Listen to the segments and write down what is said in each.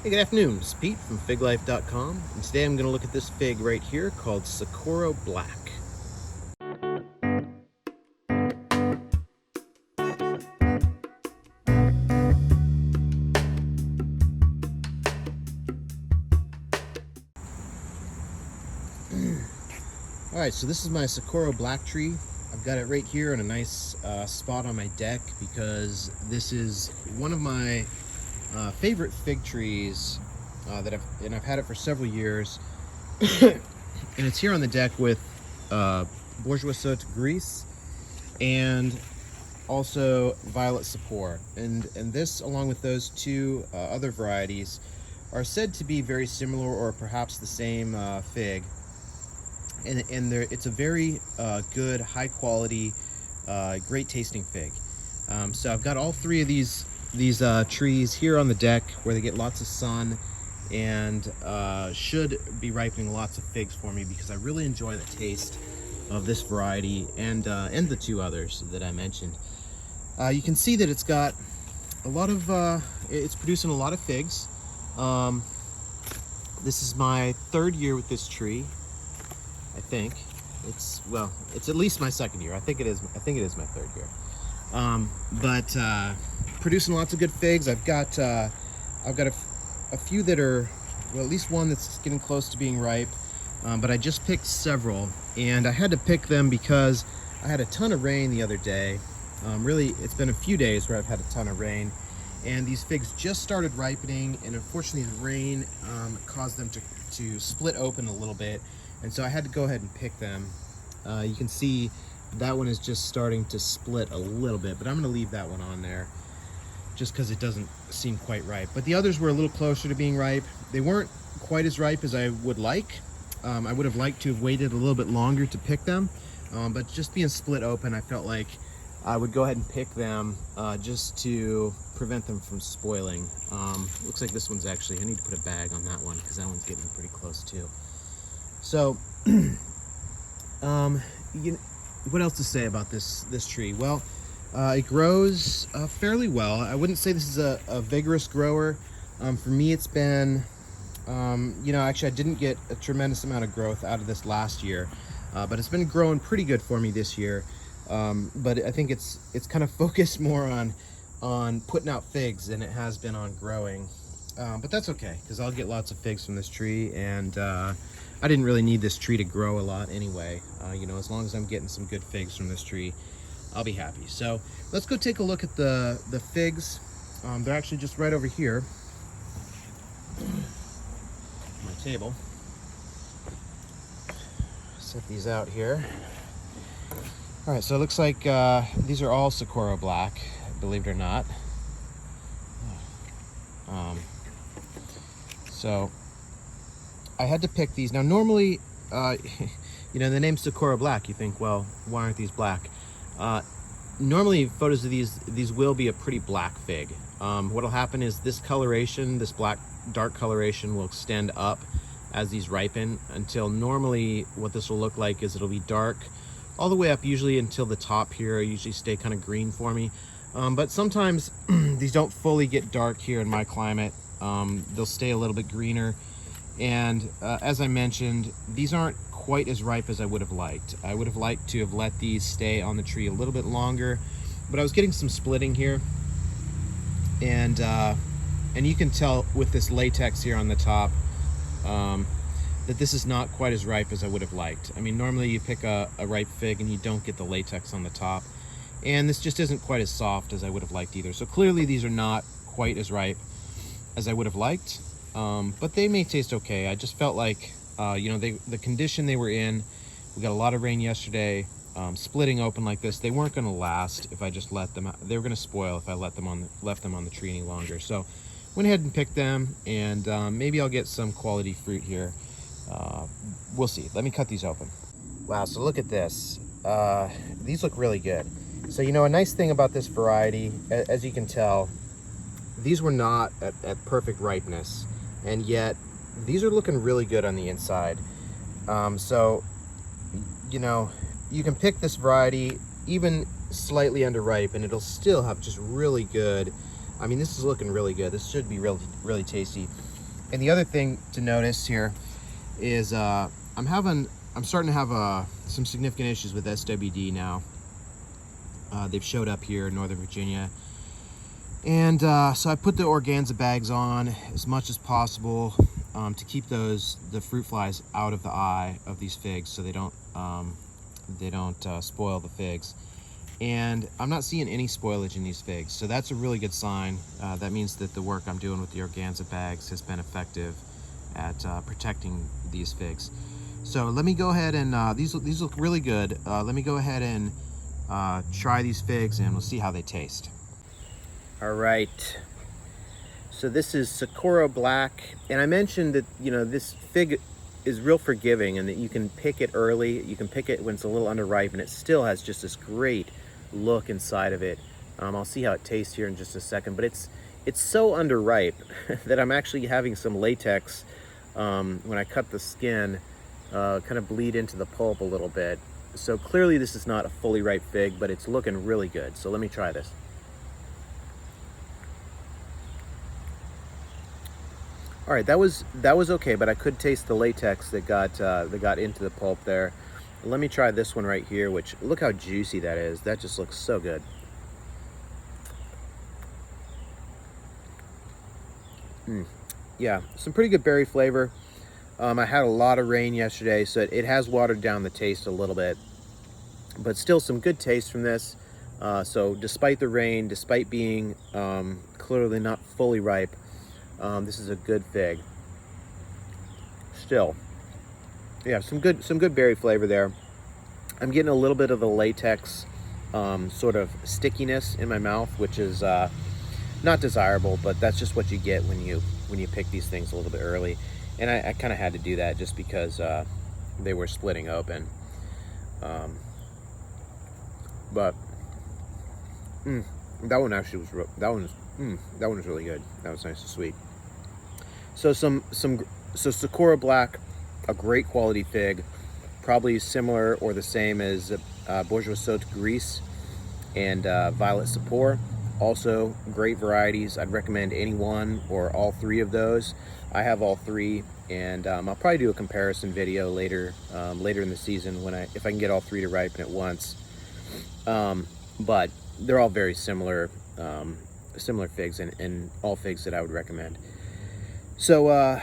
Hey, good afternoon. It's Pete from FigLife.com, and today I'm going to look at this fig right here called Socorro Black. Alright, so this is my Socorro Black tree. I've got it right here in a nice spot on my deck because this is one of my favorite fig trees I've had it for several years. And it's here on the deck with Bourjassotte Grise and also violet Sepor, and this, along with those two other varieties, are said to be very similar or perhaps the same fig. And it's a very good, high quality, great tasting fig. So I've got all three of these trees here on the deck where they get lots of sun and should be ripening lots of figs for me because I really enjoy the taste of this variety and the two others that I mentioned. You can see that it's got a lot of, it's producing a lot of figs. This is my third year with this tree, I think. It's at least my second year. I think it is my third year. But producing lots of good figs. I've got a few that are, well, at least one that's getting close to being ripe. But I just picked several, and I had to pick them because I had a ton of rain the other day. Really, it's been a few days where I've had a ton of rain, and these figs just started ripening, and unfortunately the rain caused them to split open a little bit, and so I had to go ahead and pick them. You can see that one is just starting to split a little bit, but I'm going to leave that one on there just because it doesn't seem quite ripe. But the others were a little closer to being ripe. They weren't quite as ripe as I would like. I would have liked to have waited a little bit longer to pick them, but just being split open, I felt like I would go ahead and pick them just to prevent them from spoiling. Looks like this one's actually, I need to put a bag on that one because that one's getting pretty close too. So, what else to say about this tree? Well, it grows fairly well. I wouldn't say this is a vigorous grower. For me, it's been, actually I didn't get a tremendous amount of growth out of this last year, but it's been growing pretty good for me this year. But I think it's kind of focused more on putting out figs than it has been on growing. But that's okay, because I'll get lots of figs from this tree, and I didn't really need this tree to grow a lot anyway. As long as I'm getting some good figs from this tree, I'll be happy. So let's go take a look at the figs. They're actually just right over here on my table. Set these out here. All right, so it looks like these are all Socorro Black, believe it or not. So I had to pick these. Now, normally, the name Socorro Black, you think, well, why aren't these black? Normally, photos of these will be a pretty black fig. What'll happen is this coloration, this black dark coloration, will extend up as these ripen until normally what this will look like is it'll be dark all the way up, usually until the top here. I usually stay kind of green for me. But sometimes these don't fully get dark here in my climate. They'll stay a little bit greener. And as I mentioned, these aren't quite as ripe as I would have liked. I would have liked to have let these stay on the tree a little bit longer, but I was getting some splitting here. And you can tell with this latex here on the top, that this is not quite as ripe as I would have liked. I mean, normally you pick a ripe fig and you don't get the latex on the top. And this just isn't quite as soft as I would have liked either. So clearly these are not quite as ripe as I would have liked, but they may taste okay. I just felt like, the condition they were in, we got a lot of rain yesterday, splitting open like this, they weren't gonna last if I just let them, they were gonna spoil if I left them on the tree any longer. So went ahead and picked them, and maybe I'll get some quality fruit here. We'll see. Let me cut these open. Wow, so look at this. These look really good. So, a nice thing about this variety, as you can tell, these were not at perfect ripeness, and yet these are looking really good on the inside. So, you can pick this variety even slightly underripe, and it'll still have just really good. I mean, this is looking really good. This should be really, really tasty. And the other thing to notice here is I'm starting to have some significant issues with SWD now. They've showed up here in Northern Virginia. And so I put the organza bags on as much as possible to keep the fruit flies out of the eye of these figs, so they don't spoil the figs. And I'm not seeing any spoilage in these figs, so that's a really good sign. That means that the work I'm doing with the organza bags has been effective at protecting these figs. So let me go ahead and these look really good. Let me go ahead and try these figs, and we'll see how they taste. All right, so this is Socorro Black, and I mentioned that, you know, this fig is real forgiving and that you can pick it early. You can pick it when it's a little underripe, and it still has just this great look inside of it. I'll see how it tastes here in just a second, but it's so underripe that I'm actually having some latex when I cut the skin kind of bleed into the pulp a little bit. So clearly this is not a fully ripe fig, but it's looking really good. So let me try this. All right, that was okay, but I could taste the latex that got into the pulp there. Let me try this one right here, which, look how juicy that is. That just looks so good. Yeah, some pretty good berry flavor. I had a lot of rain yesterday, so it has watered down the taste a little bit, but still some good taste from this. So despite the rain, despite being clearly not fully ripe, this is a good fig. Still, yeah, some good berry flavor there. I'm getting a little bit of the latex sort of stickiness in my mouth, which is not desirable, but that's just what you get when you pick these things a little bit early. And I kind of had to do that just because they were splitting open. But that one actually was that one was really good. That was nice and sweet. So so Socorro Black, a great quality fig, probably similar or the same as Bourjassotte Grise and Violet Sepor. Also great varieties. I'd recommend any one or all three of those. I have all three, and I'll probably do a comparison video later in the season if I can get all three to ripen at once. But they're all very similar figs, and all figs that I would recommend. So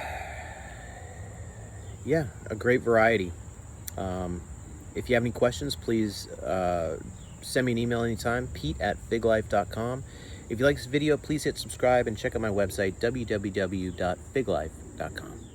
yeah, a great variety. If you have any questions, please send me an email anytime, pete@figlife.com. If you like this video, please hit subscribe and check out my website, www.figlife.com.